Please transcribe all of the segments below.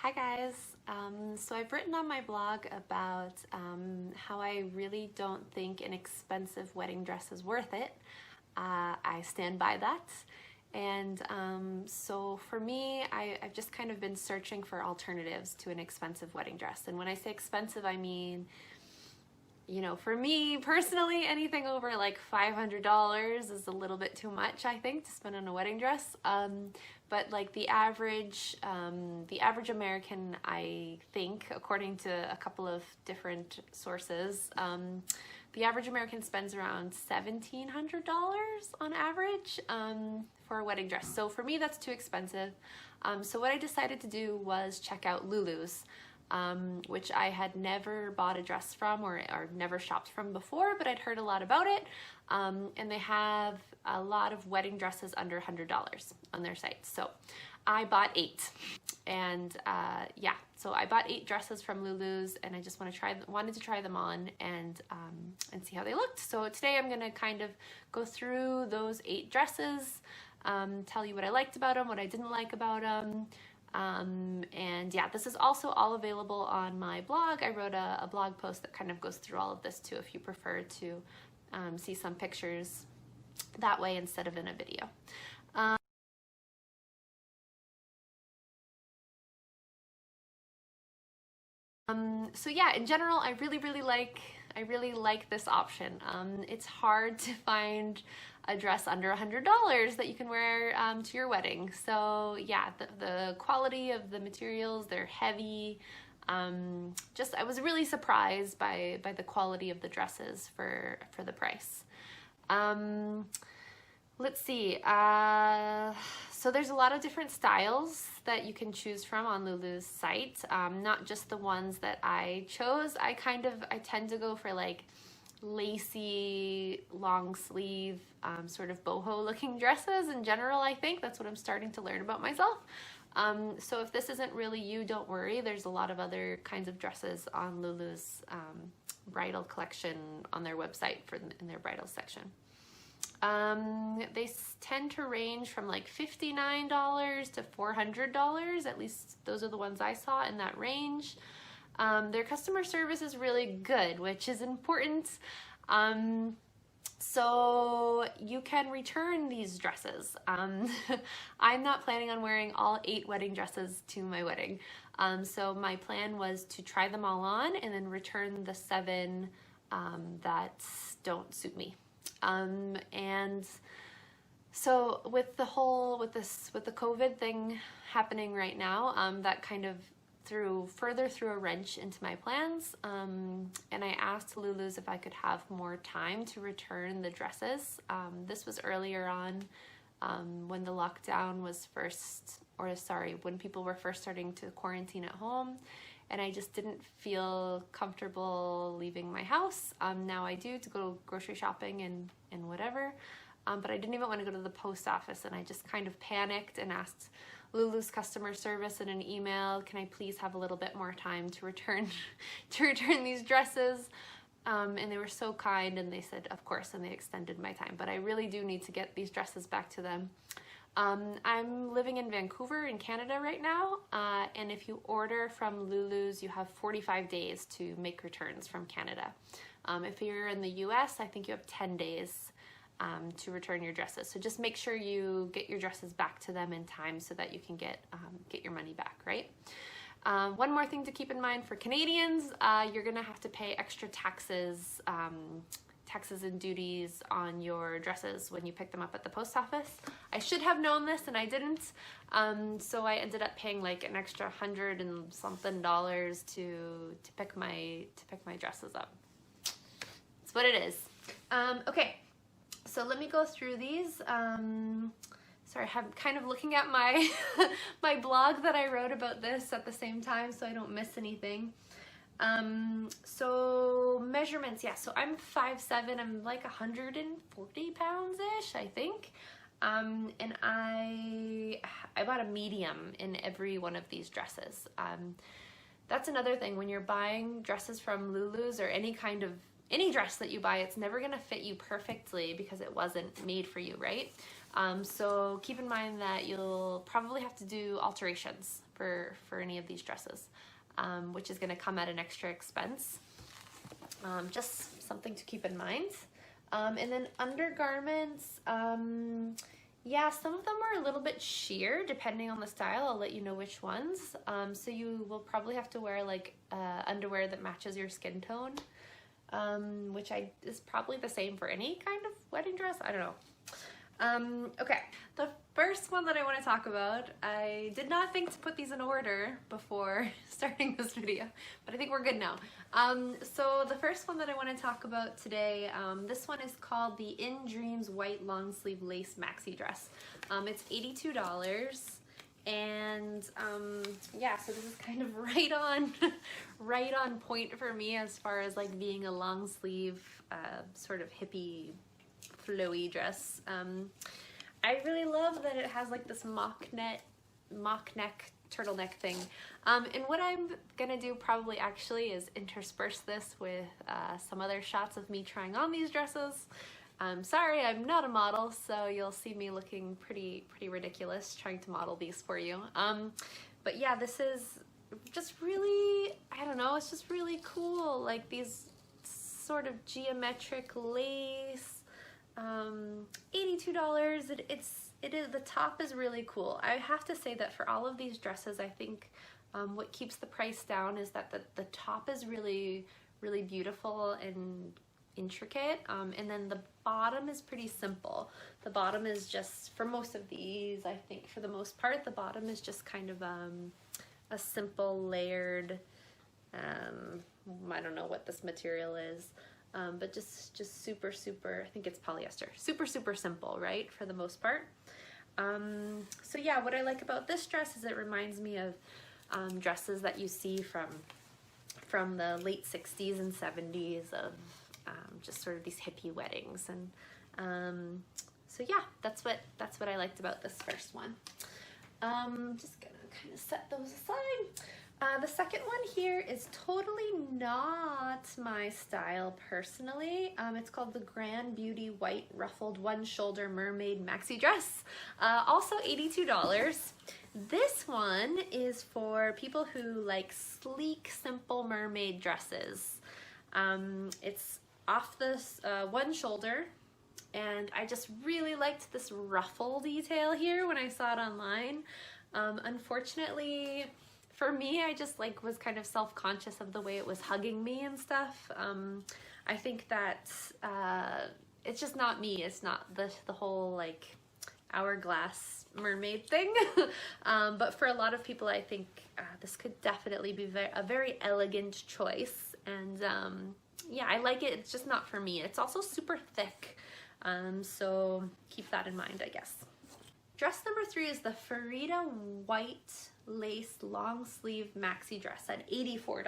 Hi guys. So I've written on my blog about how I really don't think an expensive wedding dress is worth it. I stand by that. And so for me, I've just kind of been searching for alternatives to an expensive wedding dress. And when I say expensive, I mean, you know, for me personally, anything over like $500 is a little bit too much, I think, to spend on a wedding dress. But like the average American, I think, according to a couple of different sources, the average American spends around $1,700 on average for a wedding dress. So for me, that's too expensive. So what I decided to do was check out Lulus, which I had never bought a dress from or never shopped from before, but I'd heard a lot about it. And they have a lot of wedding dresses under $100 on their site. So I bought 8. And yeah, so I bought 8 dresses from Lulus, and I just wanted to try them on and see how they looked. So today I'm gonna kind of go through those 8 dresses, tell you what I liked about them, what I didn't like about them. And yeah, this is also all available on my blog. I wrote a blog post that kind of goes through all of this too, if you prefer to see some pictures that way instead of in a video. So yeah, in general, I really like this option. It's hard to find a dress under $100 that you can wear to your wedding. So yeah, the quality of the materials, they're heavy. I was really surprised by the quality of the dresses for the price. Let's see. So there's a lot of different styles that you can choose from on Lulu's site, not just the ones that I chose. I tend to go for like lacy, long sleeve, sort of boho looking dresses in general. I think that's what I'm starting to learn about myself. So if this isn't really you, don't worry. There's a lot of other kinds of dresses on Lulu's bridal collection on their website in their bridal section. They tend to range from like $59 to $400. At least those are the ones I saw in that range. Their customer service is really good, which is important. So you can return these dresses. I'm not planning on wearing all 8 wedding dresses to my wedding. So my plan was to try them all on and then return the 7 that don't suit me. And so with the COVID thing happening right now, that kind of threw a wrench into my plans. And I asked Lulus if I could have more time to return the dresses. This was earlier on, when the lockdown was when people were first starting to quarantine at home. And I just didn't feel comfortable leaving my house. Now I do, to go grocery shopping and whatever. But I didn't even want to go to the post office, and I just kind of panicked and asked Lulu's customer service in an email, can I please have a little bit more time to return these dresses? And they were so kind, and they said, of course, and they extended my time. But I really do need to get these dresses back to them. I'm living in Vancouver in Canada right now, and if you order from Lulus, you have 45 days to make returns from Canada. If you're in the US, I think you have 10 days to return your dresses. So just make sure you get your dresses back to them in time so that you can get your money back, right? One more thing to keep in mind for Canadians, you're gonna have to pay extra taxes and duties on your dresses when you pick them up at the post office. I should have known this, and I didn't. So I ended up paying like an extra $100 and something to pick my dresses up. That's what it is. Okay, so let me go through these. Sorry, I'm kind of looking at my my blog that I wrote about this at the same time, so I don't miss anything. So measurements, yeah, so I'm 5'7", I'm like 140 pounds-ish, I think. And I bought a medium in every one of these dresses. That's another thing, when you're buying dresses from Lulus or any dress that you buy, it's never gonna fit you perfectly because it wasn't made for you, right? So keep in mind that you'll probably have to do alterations for any of these dresses, which is gonna come at an extra expense. Just something to keep in mind. And then undergarments, yeah, some of them are a little bit sheer depending on the style. I'll let you know which ones. So you will probably have to wear like underwear that matches your skin tone, which is probably the same for any kind of wedding dress. I don't know. Okay, the first one that I want to talk about, I did not think to put these in order before starting this video, but I think we're good now. So the first one that I want to talk about today, this one is called the In Dreams White Long Sleeve Lace Maxi Dress. It's $82, and yeah, so this is kind of right on point for me as far as like being a long sleeve sort of hippie flowy dress. I really love that it has like this mock neck turtleneck thing. And what I'm gonna do probably actually is intersperse this with some other shots of me trying on these dresses. Sorry, I'm not a model, so you'll see me looking pretty ridiculous trying to model these for you. But yeah, this is just really, I don't know, it's just really cool. Like these sort of geometric lace. $82. It is, the top is really cool. I have to say that for all of these dresses, I think what keeps the price down is that the top is really beautiful and intricate, and then the bottom is pretty simple. The bottom is just, for most of these, I think for the most part, the bottom is just kind of a simple layered, I don't know what this material is. But just super, I think it's polyester. Super simple, right? For the most part. So yeah, what I like about this dress is it reminds me of dresses that you see from the late 60s and 70s of just sort of these hippie weddings. And so yeah, that's what I liked about this first one. Just gonna kind of set those aside. The second one here is totally not my style personally. It's called the Grand Beauty White Ruffled One Shoulder Mermaid Maxi Dress. Also $82. This one is for people who like sleek, simple mermaid dresses. It's off this one shoulder, and I just really liked this ruffle detail here when I saw it online. Unfortunately, for me, I just like was kind of self-conscious of the way it was hugging me and stuff. I think that it's just not me. It's not the whole like hourglass mermaid thing. But for a lot of people, I think this could definitely be a very elegant choice. And yeah, I like it. It's just not for me. It's also super thick. So keep that in mind, I guess. Dress number 3 is the Farida White Lace Long Sleeve Maxi Dress at $84.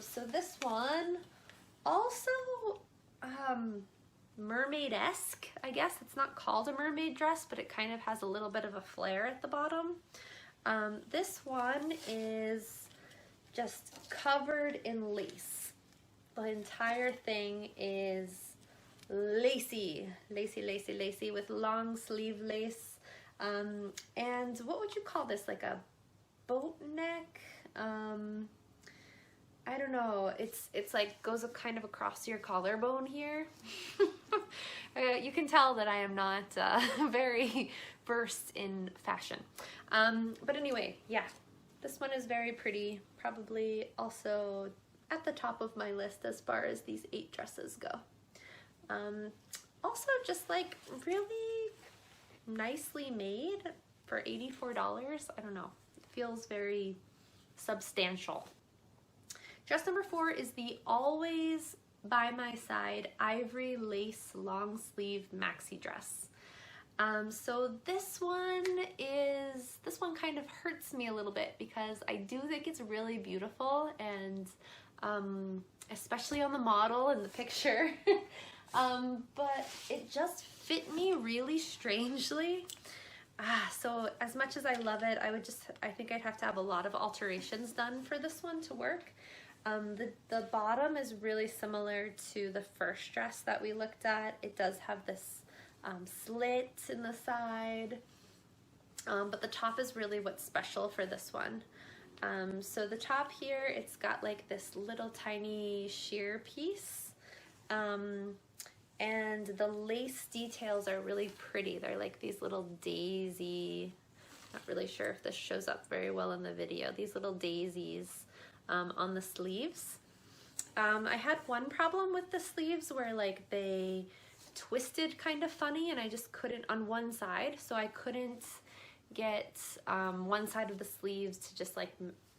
So this one also mermaid-esque, I guess. It's not called a mermaid dress, but it kind of has a little bit of a flare at the bottom. This one is just covered in lace. The entire thing is lacy with long sleeve lace. And what would you call this? Like a boat neck? I don't know. It's like goes up kind of across your collarbone here. You can tell that I am not very versed in fashion. But anyway, yeah, this one is very pretty. Probably also at the top of my list as far as these 8 dresses go. Also just like really nicely made for $84. I don't know. It feels very substantial. Dress number 4 is the Always By My Side Ivory Lace Long Sleeve Maxi Dress. So this one kind of hurts me a little bit because I do think it's really beautiful, and especially on the model in the picture. But it just fit me really strangely. So as much as I love it, I think I'd have to have a lot of alterations done for this one to work. The bottom is really similar to the first dress that we looked at. It does have this slit in the side. but the top is really what's special for this one. So the top here, it's got like this little tiny sheer piece, and the lace details are really pretty. They're like these little daisy, not really sure if this shows up very well in the video, these little daisies on the sleeves. I had one problem with the sleeves where like they twisted kind of funny, and I just couldn't on one side, so I couldn't get one side of the sleeves to just like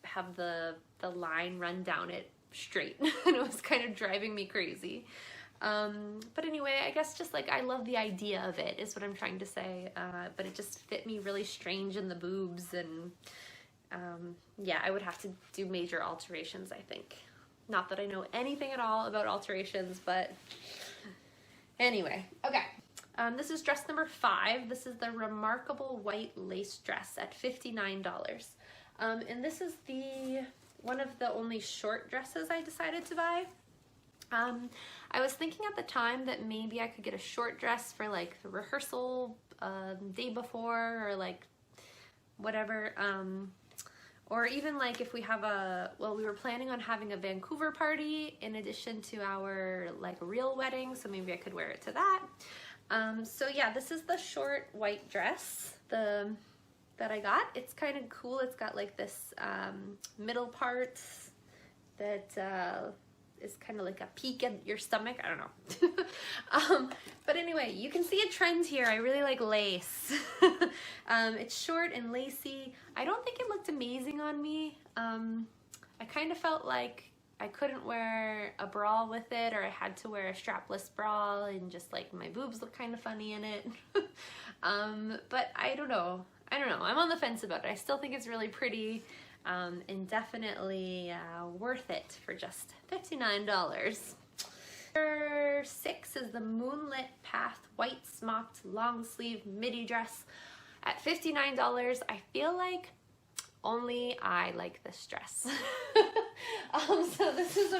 have the line run down it straight and it was kind of driving me crazy. But anyway, I guess just like I love the idea of it is what I'm trying to say, but it just fit me really strange in the boobs, and yeah, I would have to do major alterations, I think. Not that I know anything at all about alterations, but anyway, okay. This is dress number 5. This is the Remarkable White Lace Dress at $59. And this is one of the only short dresses I decided to buy. I was thinking at the time that maybe I could get a short dress for like the rehearsal day before, or like whatever, or even like if we have we were planning on having a Vancouver party in addition to our like real wedding, so maybe I could wear it to that. So yeah, this is the short white dress that I got. It's kind of cool. It's got like this middle part that is kind of like a peak at your stomach. I don't know. But anyway, you can see a trend here. I really like lace. It's short and lacy. I don't think it looked amazing on me. I kind of felt like I couldn't wear a bra with it, or I had to wear a strapless bra, and just like my boobs look kind of funny in it. But I don't know. I'm on the fence about it. I still think it's really pretty, and definitely worth it for just $59. Number 6 is the Moonlit Path White Smocked Long Sleeve Midi Dress at $59. I feel like only I like this dress. So this is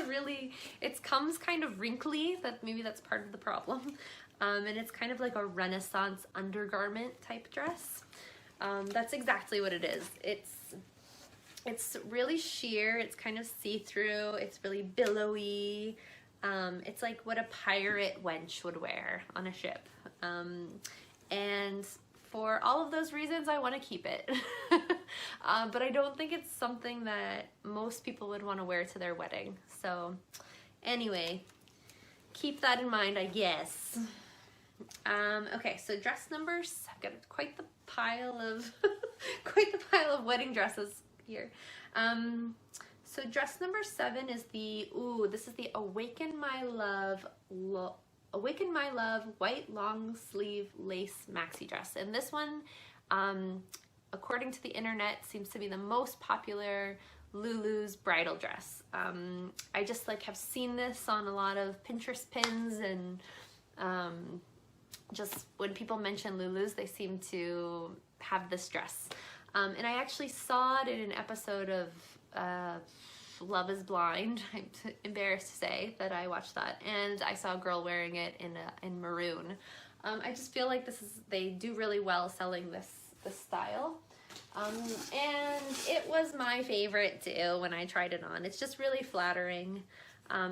it comes kind of wrinkly, maybe that's part of the problem. And it's kind of like a Renaissance undergarment type dress. That's exactly what it is. It's really sheer, it's kind of see-through, it's really billowy. It's like what a pirate wench would wear on a ship. And for all of those reasons, I want to keep it. But I don't think it's something that most people would want to wear to their wedding. So anyway, keep that in mind, I guess. Okay, so dress numbers, I've got quite the pile of wedding dresses here. So dress number 7 is this is the Awaken My Love white long sleeve lace maxi dress. And this one, according to the internet, seems to be the most popular Lulus bridal dress. I just like have seen this on a lot of Pinterest pins, and just when people mention Lulus, they seem to have this dress. And I actually saw it in an episode of Love is Blind. I'm embarrassed to say that I watched that, and I saw a girl wearing it in maroon. I just feel like they do really well selling this style. And it was my favorite too when I tried it on. It's just really flattering.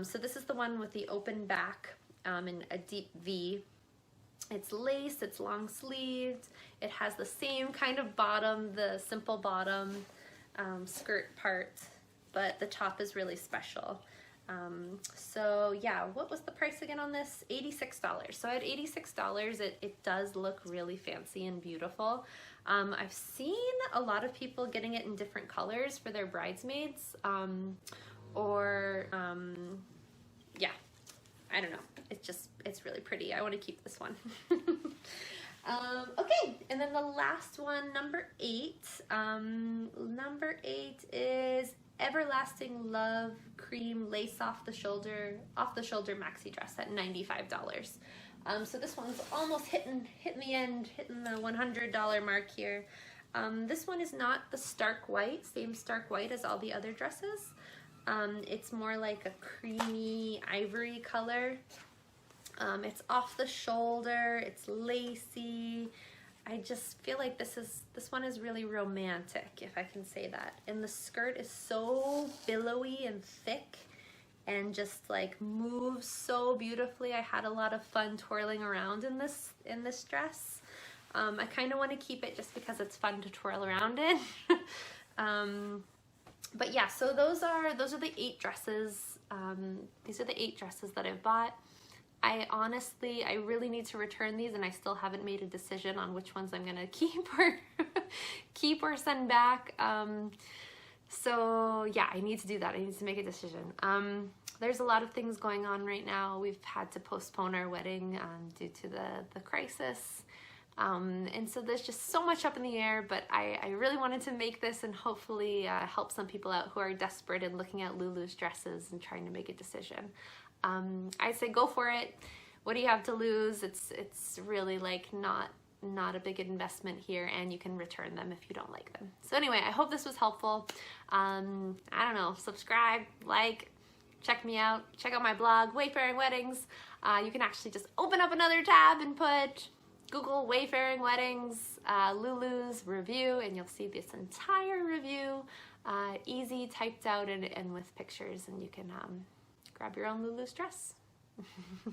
So this is the one with the open back and a deep V. It's lace, it's long sleeved, it has the same kind of bottom, the simple bottom skirt part, but the top is really special. So yeah, what was the price again on this? $86. So at $86, it does look really fancy and beautiful. I've seen a lot of people getting it in different colors for their bridesmaids, yeah, I don't know. It's really pretty. I want to keep this one. Okay, and then the last one, number 8. Number 8 is Everlasting Love Cream Lace off the shoulder maxi dress at $95. So this one's almost hitting the end, hitting the $100 mark here. This one is not the same stark white as all the other dresses. It's more like a creamy ivory color. It's off the shoulder, it's lacy, I just feel like this one is really romantic, if I can say that. And the skirt is so billowy and thick and just like moves so beautifully. I had a lot of fun twirling around in this dress. I kind of want to keep it just because it's fun to twirl around in. But yeah, so those are the 8 dresses. These are the 8 dresses that I've bought. I really need to return these, and I still haven't made a decision on which ones I'm gonna keep or send back. So yeah, I need to do that. I need to make a decision. There's a lot of things going on right now. We've had to postpone our wedding due to the crisis. And so there's just so much up in the air, but I really wanted to make this and hopefully help some people out who are desperate and looking at Lulu's dresses and trying to make a decision. I say go for it. What do you have to lose? It's really like not a big investment here, and you can return them if you don't like them. So anyway, I hope this was helpful. I don't know, subscribe, like, check me out, check out my blog, Wayfaring Weddings. You can actually just open up another tab and put Google Wayfaring Weddings, Lulu's review, and you'll see this entire review, easy, typed out and with pictures, and you can grab your own Lulu's dress.